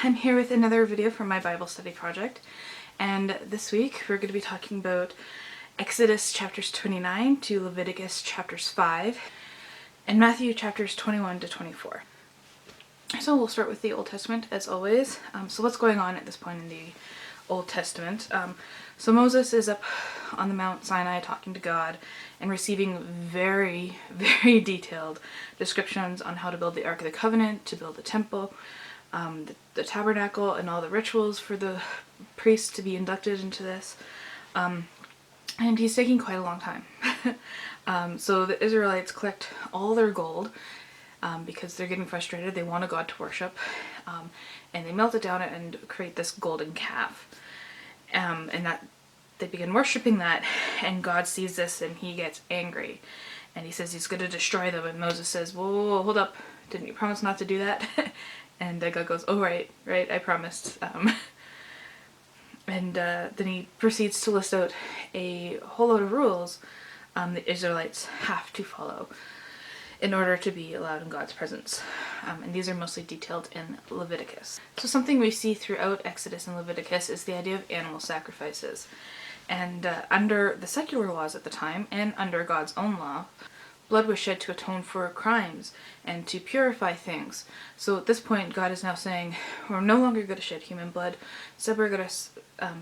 I'm here with another video from my Bible study project, and this week we're going to be talking about Exodus chapters 29 to Leviticus chapters 5 and Matthew chapters 21 to 24. So we'll start with the Old Testament as always. So what's going on at this point in the Old Testament? So Moses is up on the Mount Sinai talking to God and receiving very, very detailed descriptions on how to build the Ark of the Covenant, to build the temple, the tabernacle, and all the rituals for the priests to be inducted into this. And he's taking quite a long time. So the Israelites collect all their gold because they're getting frustrated. They want a god to worship. And they melt it down and create this golden calf. And that they begin worshiping that, and God sees this and he gets angry. And he says he's going to destroy them. And Moses says, whoa, hold up. Didn't you promise not to do that? And God goes, oh, right, I promised. And then he proceeds to list out a whole load of rules the Israelites have to follow in order to be allowed in God's presence. And these are mostly detailed in Leviticus. So something we see throughout Exodus and Leviticus is the idea of animal sacrifices. And under the secular laws at the time, and under God's own law, blood was shed to atone for crimes and to purify things. So at this point, God is now saying, we're no longer going to shed human blood, instead we're going to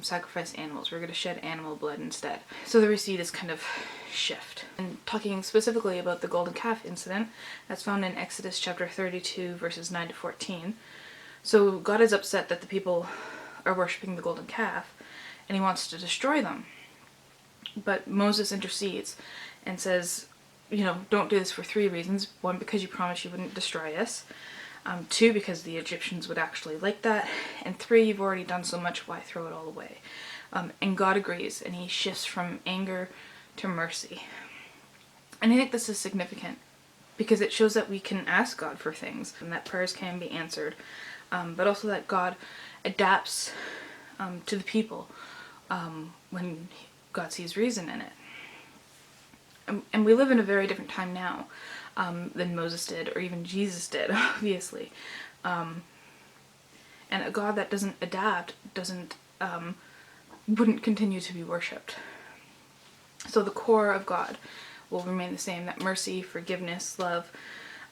sacrifice animals. We're going to shed animal blood instead. So there we see this kind of shift. And talking specifically about the golden calf incident, that's found in Exodus chapter 32, verses 9 to 14. So God is upset that the people are worshipping the golden calf, and he wants to destroy them. But Moses intercedes and says, don't do this for 3 reasons. 1, because you promised you wouldn't destroy us. 2, because the Egyptians would actually like that. And 3, you've already done so much, why throw it all away? And God agrees, and he shifts from anger to mercy. And I think this is significant because it shows that we can ask God for things and that prayers can be answered, but also that God adapts to the people when God sees reason in it. And we live in a very different time now than Moses did, or even Jesus did, obviously. And a God that doesn't adapt wouldn't continue to be worshipped. So the core of God will remain the same, that mercy, forgiveness, love,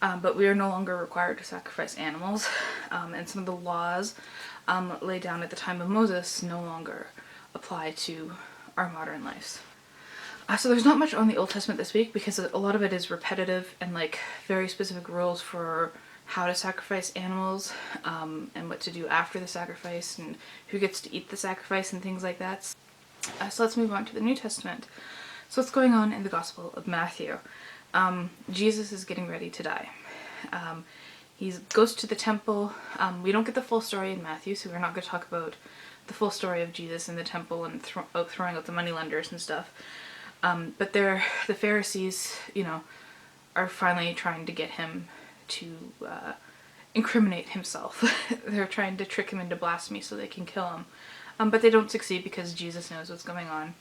but we are no longer required to sacrifice animals. And some of the laws laid down at the time of Moses no longer apply to our modern lives. So there's not much on the Old Testament this week because a lot of it is repetitive and very specific rules for how to sacrifice animals and what to do after the sacrifice and who gets to eat the sacrifice and things like that. So let's move on to the New Testament. So what's going on in the Gospel of Matthew? Jesus is getting ready to die. He goes to the temple. We don't get the full story in Matthew, so we're not going to talk about the full story of Jesus in the temple and throwing out the moneylenders and stuff. But the Pharisees, are finally trying to get him to incriminate himself. They're trying to trick him into blasphemy so they can kill him. But they don't succeed because Jesus knows what's going on.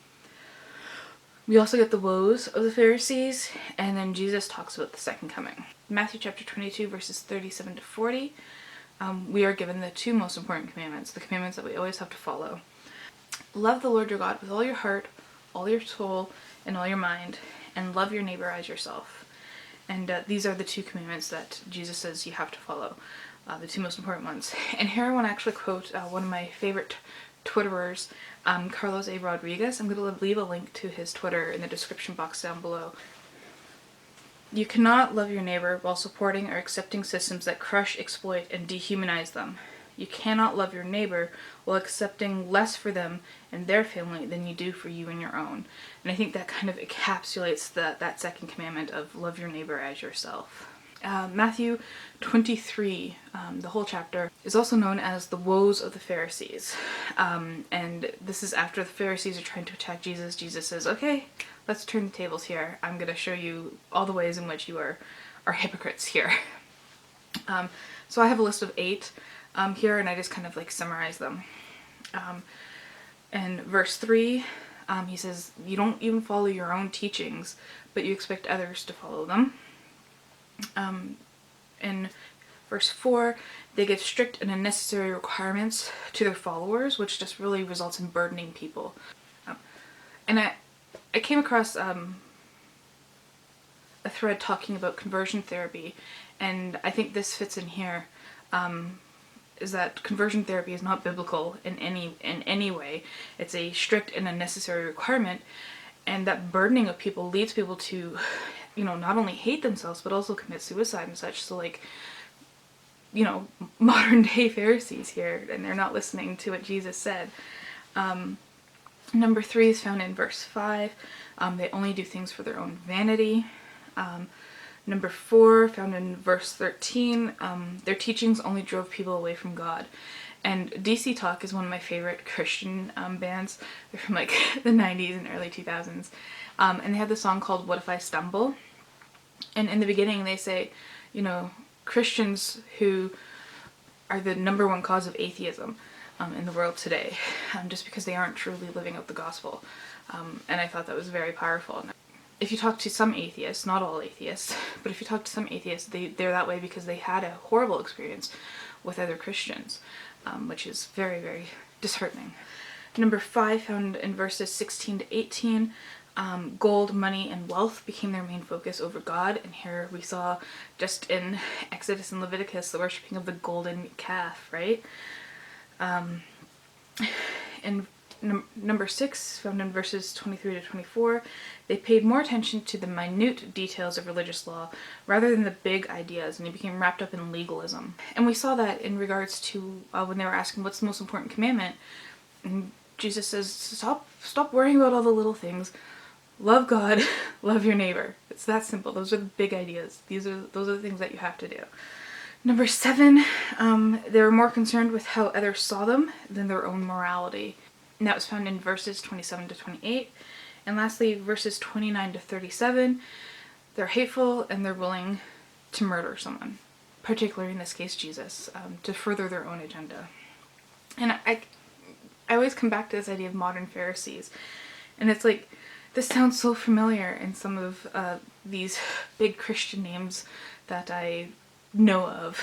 We also get the woes of the Pharisees, and then Jesus talks about the second coming. Matthew chapter 22, verses 37 to 40, we are given the 2 most important commandments, the commandments that we always have to follow. Love the Lord your God with all your heart, all your soul, and all your mind, and love your neighbor as yourself. And these are the 2 commandments that Jesus says you have to follow, the 2 most important ones. And here I want to actually quote one of my favorite Twitterers, Carlos A. Rodriguez. I'm going to leave a link to his Twitter in the description box down below. You cannot love your neighbor while supporting or accepting systems that crush, exploit, and dehumanize them. You cannot love your neighbor while accepting less for them and their family than you do for you and your own. And I think that kind of encapsulates that second commandment of love your neighbor as yourself. Matthew 23, the whole chapter, is also known as the woes of the Pharisees. And this is after the Pharisees are trying to attack Jesus. Jesus says, okay, let's turn the tables here. I'm going to show you all the ways in which you are hypocrites here. So I have a list of 8 here, and I just kind of summarize them. In verse 3, he says, you don't even follow your own teachings, but you expect others to follow them. In Verse 4, they give strict and unnecessary requirements to their followers, which just really results in burdening people. And I came across a thread talking about conversion therapy, and I think this fits in here. Is that conversion therapy is not biblical in any way. It's a strict and unnecessary requirement, and that burdening of people leads people to, not only hate themselves but also commit suicide and such. So like, modern day Pharisees here, and they're not listening to what Jesus said. Number 3 is found in verse 5. They only do things for their own vanity. Number 4, found in verse 13, their teachings only drove people away from God. And DC Talk is one of my favorite Christian bands. They're from like the 90s and early 2000s. And they have this song called What If I Stumble? And in the beginning they say, Christians who are the number one cause of atheism in the world today, just because they aren't truly living out the gospel. And I thought that was very powerful. If you talk to some atheists, not all atheists, but if you talk to some atheists, they're that way because they had a horrible experience with other Christians, which is very, very disheartening. Number 5, found in verses 16 to 18, gold, money, and wealth became their main focus over God. And here we saw just in Exodus and Leviticus the worshipping of the golden calf, right? And number 6, found in verses 23 to 24, they paid more attention to the minute details of religious law rather than the big ideas, and they became wrapped up in legalism. And we saw that in regards to when they were asking what's the most important commandment, and Jesus says, stop worrying about all the little things. Love God, love your neighbor. It's that simple. Those are the big ideas. Those are the things that you have to do. Number 7, they were more concerned with how others saw them than their own morality. And that was found in verses 27 to 28. And lastly, verses 29 to 37, they're hateful and they're willing to murder someone, particularly in this case Jesus, to further their own agenda. And I always come back to this idea of modern Pharisees. And it's like, this sounds so familiar in some of these big Christian names that I know of.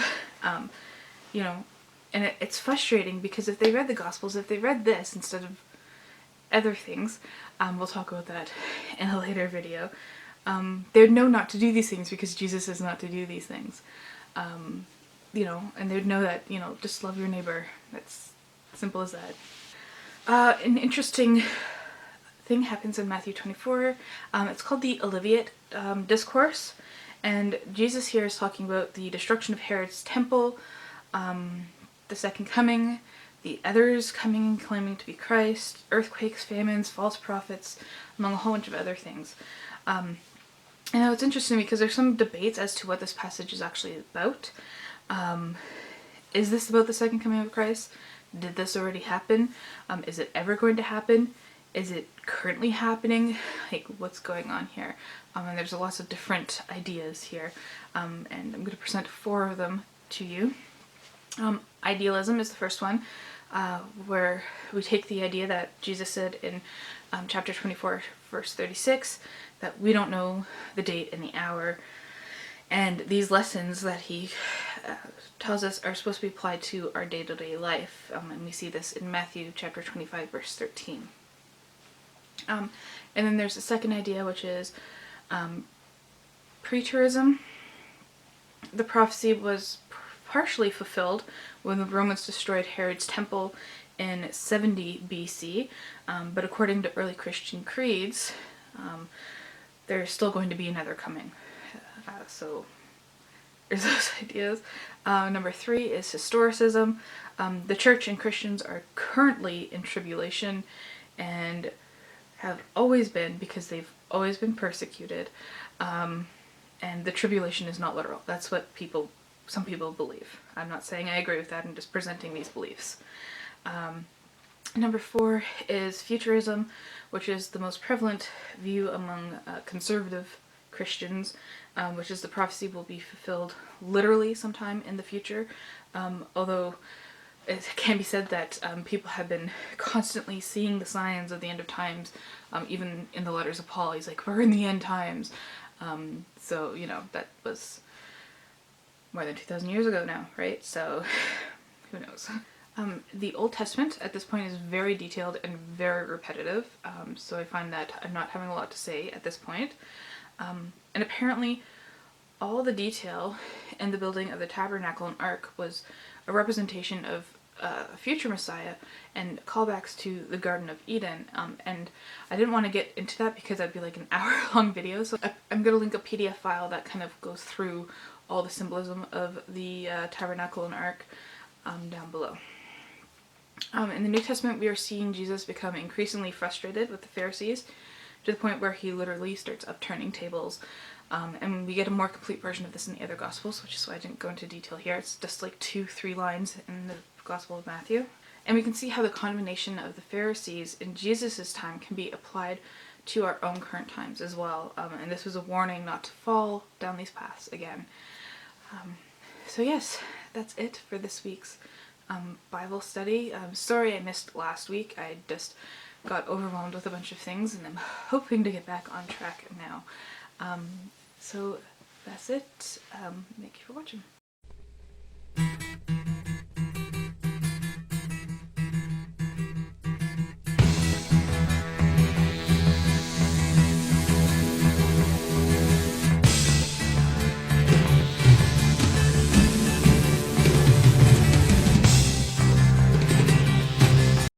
And it's frustrating because if they read the Gospels, if they read this instead of other things, we'll talk about that in a later video, they'd know not to do these things because Jesus says not to do these things. And they'd know that, just love your neighbor. That's simple as that. An interesting thing happens in Matthew 24. It's called the Olivia Discourse. And Jesus here is talking about the destruction of Herod's temple, the second coming, the others coming and claiming to be Christ, earthquakes, famines, false prophets, among a whole bunch of other things. And it's interesting because there's some debates as to what this passage is actually about. Is this about the second coming of Christ? Did this already happen? Is it ever going to happen? Is it currently happening? Like, what's going on here? And there's lots of different ideas here. And I'm going to present 4 of them to you. Idealism is the first one, where we take the idea that Jesus said in chapter 24, verse 36, that we don't know the date and the hour. And these lessons that he tells us are supposed to be applied to our day-to-day life. And we see this in Matthew chapter 25, verse 13. And then there's a second idea, which is preterism. The prophecy was partially fulfilled when the Romans destroyed Herod's temple in 70 BC, but according to early Christian creeds, there's still going to be another coming. So there's those ideas. Number 3 is historicism. The church and Christians are currently in tribulation and have always been, because they've always been persecuted. And the tribulation is not literal. That's what some people believe. I'm not saying I agree with that, I'm just presenting these beliefs. Number 4 is futurism, which is the most prevalent view among conservative Christians, which is the prophecy will be fulfilled literally sometime in the future, although it can be said that people have been constantly seeing the signs of the end of times, even in the letters of Paul. He's like, we're in the end times. So, that was more than 2,000 years ago now, right? So who knows? The Old Testament at this point is very detailed and very repetitive, so I find that I'm not having a lot to say at this point. And apparently all the detail in the building of the tabernacle and ark was a representation of a future Messiah and callbacks to the Garden of Eden. And I didn't want to get into that because that'd be like an hour-long video, so I'm going to link a PDF file that kind of goes through all the symbolism of the tabernacle and ark down below. In the New Testament, we are seeing Jesus become increasingly frustrated with the Pharisees to the point where he literally starts upturning tables. And we get a more complete version of this in the other Gospels, which is why I didn't go into detail here. It's just like 2-3 lines in the Gospel of Matthew. And we can see how the condemnation of the Pharisees in Jesus' time can be applied to our own current times as well. And this was a warning not to fall down these paths again. So yes, that's it for this week's Bible study. Sorry I missed last week. I just got overwhelmed with a bunch of things and I'm hoping to get back on track now. So that's it. Thank you for watching.